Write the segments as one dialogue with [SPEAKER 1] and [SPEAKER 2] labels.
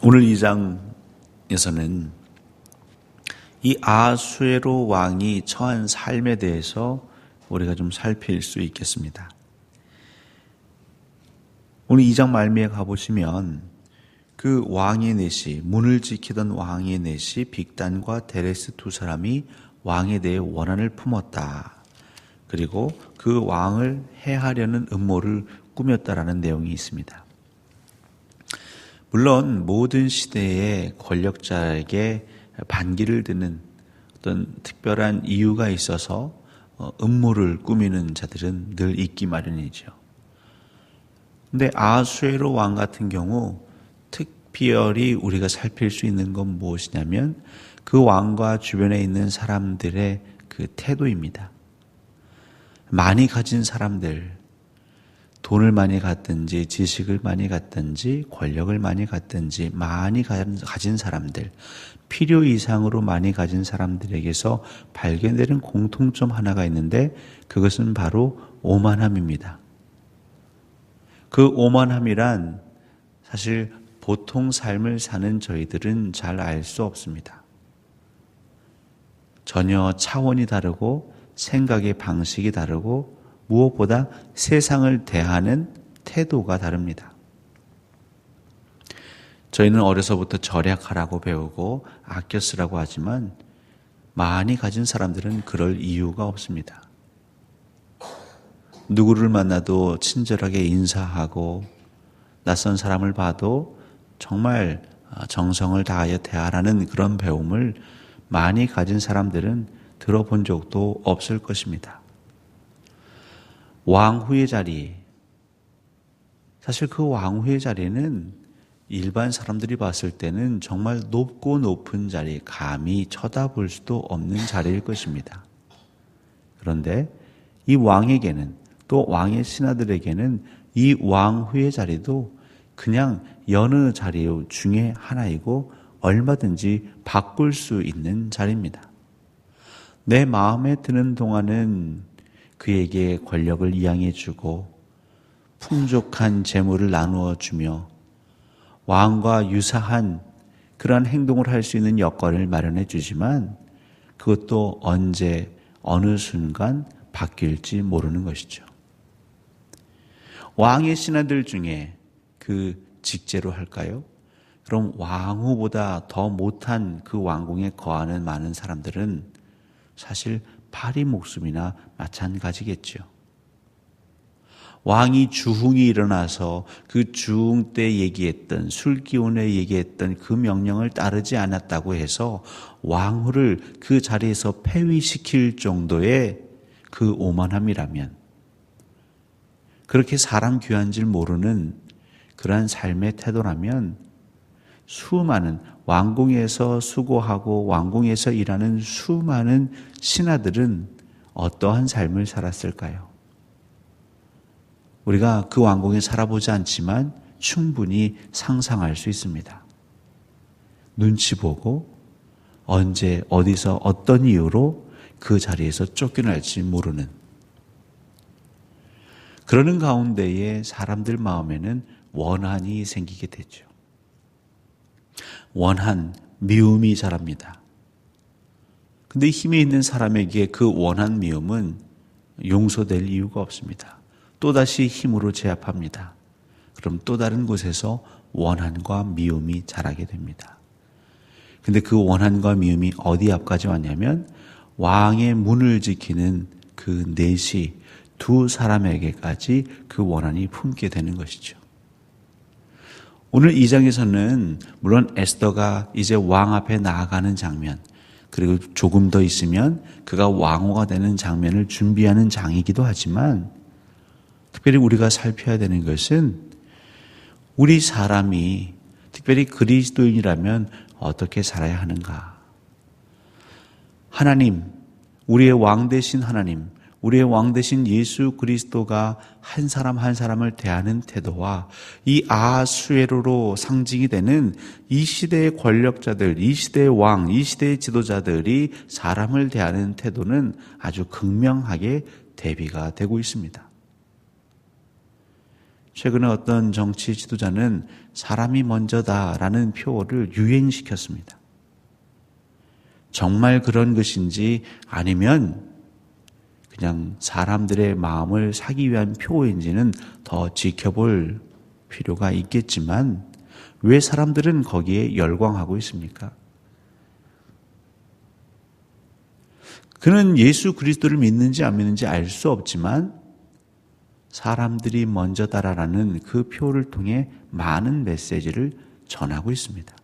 [SPEAKER 1] 오늘 2장에서는 이 아수에로 왕이 처한 삶에 대해서 우리가 좀 살필 수 있겠습니다. 오늘 2장 말미에 가보시면 그 왕의 넷이, 문을 지키던 왕의 넷이 빅단과 데레스 두 사람이 왕에 대해 원한을 품었다. 그리고 그 왕을 해하려는 음모를 꾸몄다라는 내용이 있습니다. 물론 모든 시대의 권력자에게 반기를 드는 어떤 특별한 이유가 있어서 음모를 꾸미는 자들은 늘 있기 마련이죠. 근데 아수에로 왕 같은 경우 특별히 우리가 살필 수 있는 건 무엇이냐면 그 왕과 주변에 있는 사람들의 그 태도입니다. 많이 가진 사람들, 돈을 많이 갖든지 지식을 많이 갖든지 권력을 많이 갖든지 많이 가진 사람들, 필요 이상으로 많이 가진 사람들에게서 발견되는 공통점 하나가 있는데 그것은 바로 오만함입니다. 그 오만함이란 사실 보통 삶을 사는 저희들은 잘 알 수 없습니다. 전혀 차원이 다르고 생각의 방식이 다르고 무엇보다 세상을 대하는 태도가 다릅니다. 저희는 어려서부터 절약하라고 배우고 아껴 쓰라고 하지만 많이 가진 사람들은 그럴 이유가 없습니다. 누구를 만나도 친절하게 인사하고 낯선 사람을 봐도 정말 정성을 다하여 대하라는 그런 배움을 많이 가진 사람들은 들어본 적도 없을 것입니다. 왕후의 자리, 사실 그 왕후의 자리는 일반 사람들이 봤을 때는 정말 높고 높은 자리, 감히 쳐다볼 수도 없는 자리일 것입니다. 그런데 이 왕에게는, 또 왕의 신하들에게는 이 왕후의 자리도 그냥 여느 자리 중에 하나이고 얼마든지 바꿀 수 있는 자리입니다. 내 마음에 드는 동안은 그에게 권력을 이양해 주고 풍족한 재물을 나누어 주며 왕과 유사한 그러한 행동을 할 수 있는 여건을 마련해 주지만 그것도 언제 어느 순간 바뀔지 모르는 것이죠. 왕의 신하들 중에 그 직제로 할까요? 그럼 왕후보다 더 못한 그 왕궁에 거하는 많은 사람들은 사실 파리 목숨이나 마찬가지겠죠. 왕이 주흥이 일어나서 그 주흥 때 얘기했던, 술기운에 얘기했던 그 명령을 따르지 않았다고 해서 왕후를 그 자리에서 폐위시킬 정도의 그 오만함이라면, 그렇게 사람 귀한 줄 모르는 그러한 삶의 태도라면 수많은 왕궁에서 수고하고 왕궁에서 일하는 수많은 신하들은 어떠한 삶을 살았을까요? 우리가 그 왕궁에 살아보지 않지만 충분히 상상할 수 있습니다. 눈치 보고 언제 어디서 어떤 이유로 그 자리에서 쫓겨날지 모르는, 그러는 가운데에 사람들 마음에는 원한이 생기게 되죠. 원한, 미움이 자랍니다. 근데 힘이 있는 사람에게 그 원한, 미움은 용서될 이유가 없습니다. 또다시 힘으로 제압합니다. 그럼 또 다른 곳에서 원한과 미움이 자라게 됩니다. 근데 그 원한과 미움이 어디 앞까지 왔냐면 왕의 문을 지키는 그 넷이 두 사람에게까지 그 원한이 품게 되는 것이죠. 오늘 2장에서는 물론 에스더가 이제 왕 앞에 나아가는 장면, 그리고 조금 더 있으면 그가 왕후가 되는 장면을 준비하는 장이기도 하지만 특별히 우리가 살펴야 되는 것은 우리 사람이 특별히 그리스도인이라면 어떻게 살아야 하는가. 하나님, 우리의 왕 되신 하나님, 우리의 왕 되신 예수 그리스도가 한 사람 한 사람을 대하는 태도와 이 아하수에로로 상징이 되는 이 시대의 권력자들, 이 시대의 왕, 이 시대의 지도자들이 사람을 대하는 태도는 아주 극명하게 대비가 되고 있습니다. 최근에 어떤 정치 지도자는 사람이 먼저다라는 표어를 유행시켰습니다. 정말 그런 것인지 아니면 그냥 사람들의 마음을 사기 위한 표어인지는 더 지켜볼 필요가 있겠지만 왜 사람들은 거기에 열광하고 있습니까? 그는 예수 그리스도를 믿는지 안 믿는지 알 수 없지만 사람들이 먼저다라는 그 표를 통해 많은 메시지를 전하고 있습니다.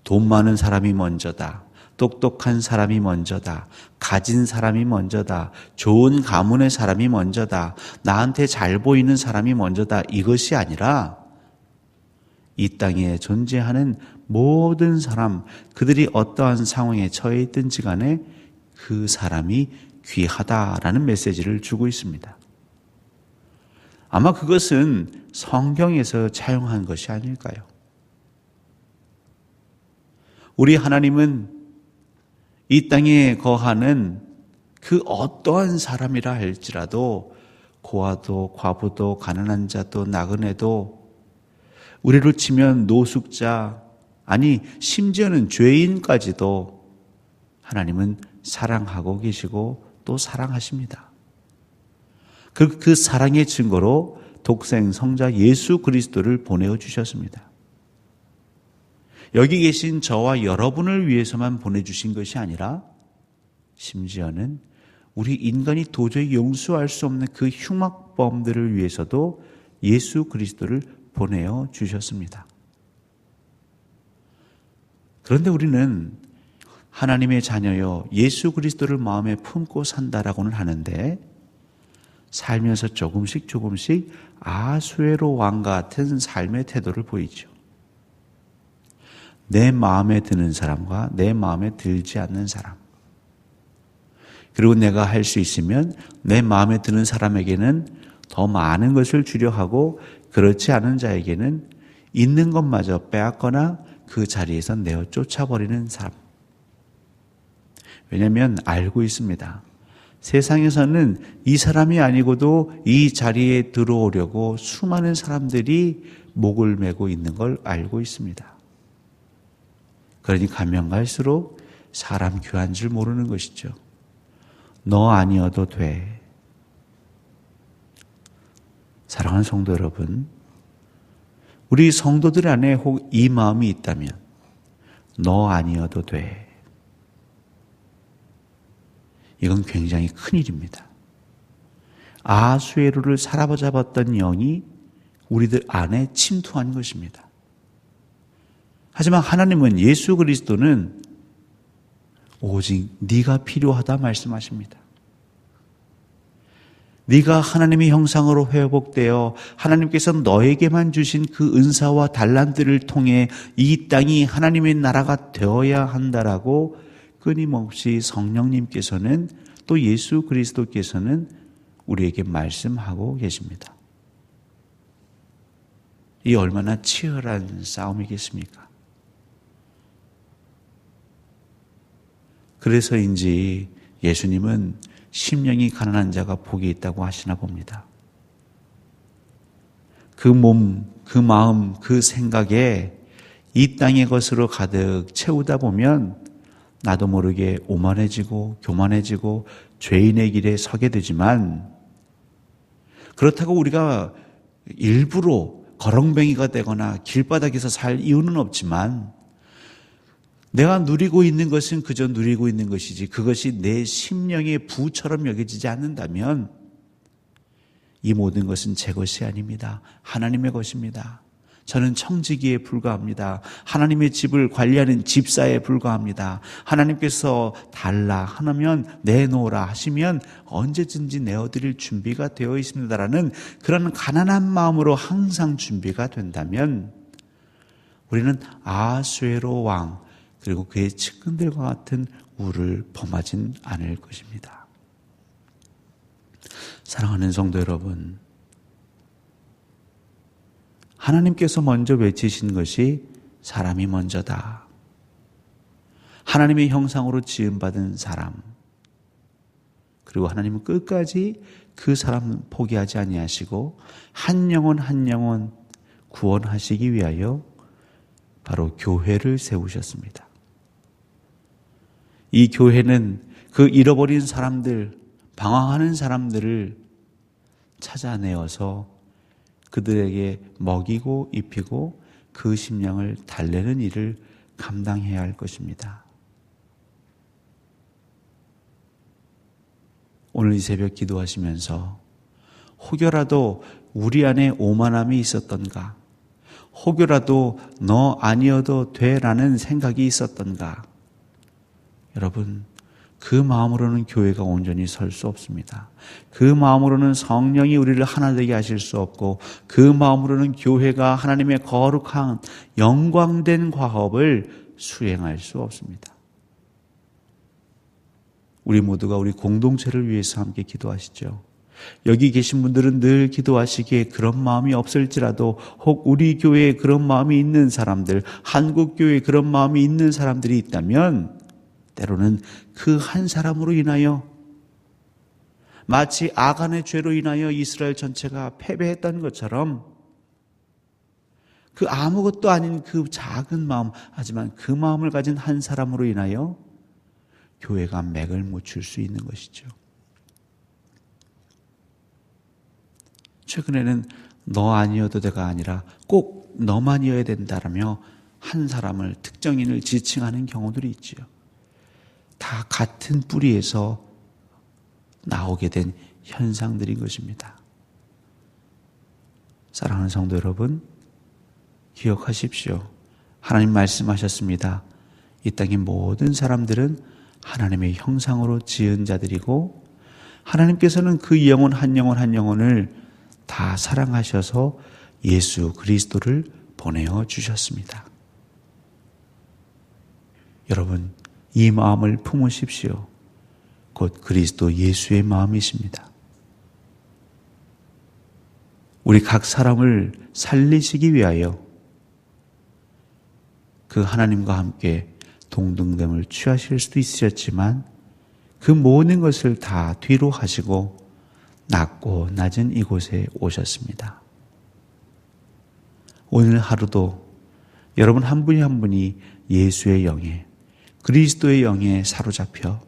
[SPEAKER 1] 돈 많은 사람이 먼저다. 똑똑한 사람이 먼저다. 가진 사람이 먼저다. 좋은 가문의 사람이 먼저다. 나한테 잘 보이는 사람이 먼저다. 이것이 아니라 이 땅에 존재하는 모든 사람, 그들이 어떠한 상황에 처해 있든지 간에 그 사람이 귀하다라는 메시지를 주고 있습니다. 아마 그것은 성경에서 차용한 것이 아닐까요? 우리 하나님은 이 땅에 거하는 그 어떠한 사람이라 할지라도 고아도 과부도 가난한 자도 나그네도 우리로 치면 노숙자, 아니 심지어는 죄인까지도 하나님은 사랑하고 계시고 또 사랑하십니다. 그 사랑의 증거로 독생 성자 예수 그리스도를 보내어 주셨습니다. 여기 계신 저와 여러분을 위해서만 보내주신 것이 아니라 심지어는 우리 인간이 도저히 용서할 수 없는 그 흉악범들을 위해서도 예수 그리스도를 보내어 주셨습니다. 그런데 우리는 하나님의 자녀여 예수 그리스도를 마음에 품고 산다라고는 하는데 살면서 조금씩 아수에로 왕 같은 삶의 태도를 보이죠. 내 마음에 드는 사람과 내 마음에 들지 않는 사람. 그리고 내가 할 수 있으면 내 마음에 드는 사람에게는 더 많은 것을 주려 하고 그렇지 않은 자에게는 있는 것마저 빼앗거나 그 자리에서 내어 쫓아버리는 사람. 왜냐하면 알고 있습니다. 세상에서는 이 사람이 아니고도 이 자리에 들어오려고 수많은 사람들이 목을 메고 있는 걸 알고 있습니다. 그러니 가면 갈수록 사람 귀한 줄 모르는 것이죠. 너 아니어도 돼. 사랑하는 성도 여러분, 우리 성도들 안에 혹 이 마음이 있다면 너 아니어도 돼. 이건 굉장히 큰 일입니다. 아수에로를 사로잡았던 영이 우리들 안에 침투한 것입니다. 하지만 하나님은 예수 그리스도는 오직 네가 필요하다 말씀하십니다. 네가 하나님의 형상으로 회복되어 하나님께서 너에게만 주신 그 은사와 달란트를 통해 이 땅이 하나님의 나라가 되어야 한다라고 끊임없이 성령님께서는 또 예수 그리스도께서는 우리에게 말씀하고 계십니다. 이 얼마나 치열한 싸움이겠습니까? 그래서인지 예수님은 심령이 가난한 자가 복이 있다고 하시나 봅니다. 그 몸, 그 마음, 그 생각에 이 땅의 것으로 가득 채우다 보면 나도 모르게 오만해지고 교만해지고 죄인의 길에 서게 되지만 그렇다고 우리가 일부러 거렁뱅이가 되거나 길바닥에서 살 이유는 없지만 내가 누리고 있는 것은 그저 누리고 있는 것이지 그것이 내 심령의 부처럼 여겨지지 않는다면 이 모든 것은 제 것이 아닙니다. 하나님의 것입니다. 저는 청지기에 불과합니다. 하나님의 집을 관리하는 집사에 불과합니다. 하나님께서 달라 하면 내놓으라 하시면 언제든지 내어드릴 준비가 되어 있습니다라는 그런 가난한 마음으로 항상 준비가 된다면 우리는 아수에로 왕 그리고 그의 측근들과 같은 우를 범하진 않을 것입니다. 사랑하는 성도 여러분, 하나님께서 먼저 외치신 것이 사람이 먼저다. 하나님의 형상으로 지음받은 사람. 그리고 하나님은 끝까지 그 사람 포기하지 아니하시고 한 영혼 한 영혼 구원하시기 위하여 바로 교회를 세우셨습니다. 이 교회는 그 잃어버린 사람들, 방황하는 사람들을 찾아내어서 그들에게 먹이고 입히고 그 심령을 달래는 일을 감당해야 할 것입니다. 오늘 이 새벽 기도하시면서 혹여라도 우리 안에 오만함이 있었던가, 혹여라도 너 아니어도 돼라는 생각이 있었던가, 여러분 그 마음으로는 교회가 온전히 설 수 없습니다. 그 마음으로는 성령이 우리를 하나 되게 하실 수 없고, 그 마음으로는 교회가 하나님의 거룩한 영광된 과업을 수행할 수 없습니다. 우리 모두가 우리 공동체를 위해서 함께 기도하시죠. 여기 계신 분들은 늘 기도하시기에 그런 마음이 없을지라도, 혹 우리 교회에 그런 마음이 있는 사람들, 한국 교회에 그런 마음이 있는 사람들이 있다면 때로는 그 한 사람으로 인하여, 마치 아간의 죄로 인하여 이스라엘 전체가 패배했던 것처럼, 그 아무것도 아닌 그 작은 마음, 하지만 그 마음을 가진 한 사람으로 인하여 교회가 맥을 못 출 수 있는 것이죠. 최근에는 너 아니어도 돼가 아니라 꼭 너만이어야 된다라며 한 사람을, 특정인을 지칭하는 경우들이 있지요. 다 같은 뿌리에서 나오게 된 현상들인 것입니다. 사랑하는 성도 여러분, 기억하십시오. 하나님 말씀하셨습니다. 이 땅의 모든 사람들은 하나님의 형상으로 지은 자들이고, 하나님께서는 그 영혼 한 영혼 한 영혼을 다 사랑하셔서 예수 그리스도를 보내어 주셨습니다. 여러분, 이 마음을 품으십시오. 곧 그리스도 예수의 마음이십니다. 우리 각 사람을 살리시기 위하여 그 하나님과 함께 동등됨을 취하실 수도 있으셨지만, 그 모든 것을 다 뒤로 하시고 낮고 낮은 이곳에 오셨습니다. 오늘 하루도 여러분 한 분이 한 분이 예수의 영에, 그리스도의 영에 사로잡혀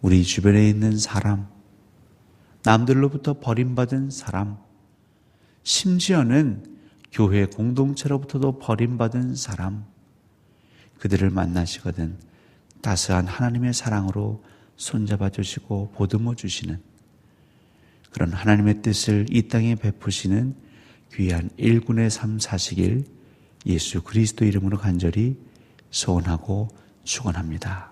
[SPEAKER 1] 우리 주변에 있는 사람, 남들로부터 버림받은 사람, 심지어는 교회 공동체로부터도 버림받은 사람, 그들을 만나시거든 따스한 하나님의 사랑으로 손잡아 주시고 보듬어 주시는 그런 하나님의 뜻을 이 땅에 베푸시는 귀한 일꾼의 삶 사시길 예수 그리스도 이름으로 간절히 소원하고 축원합니다.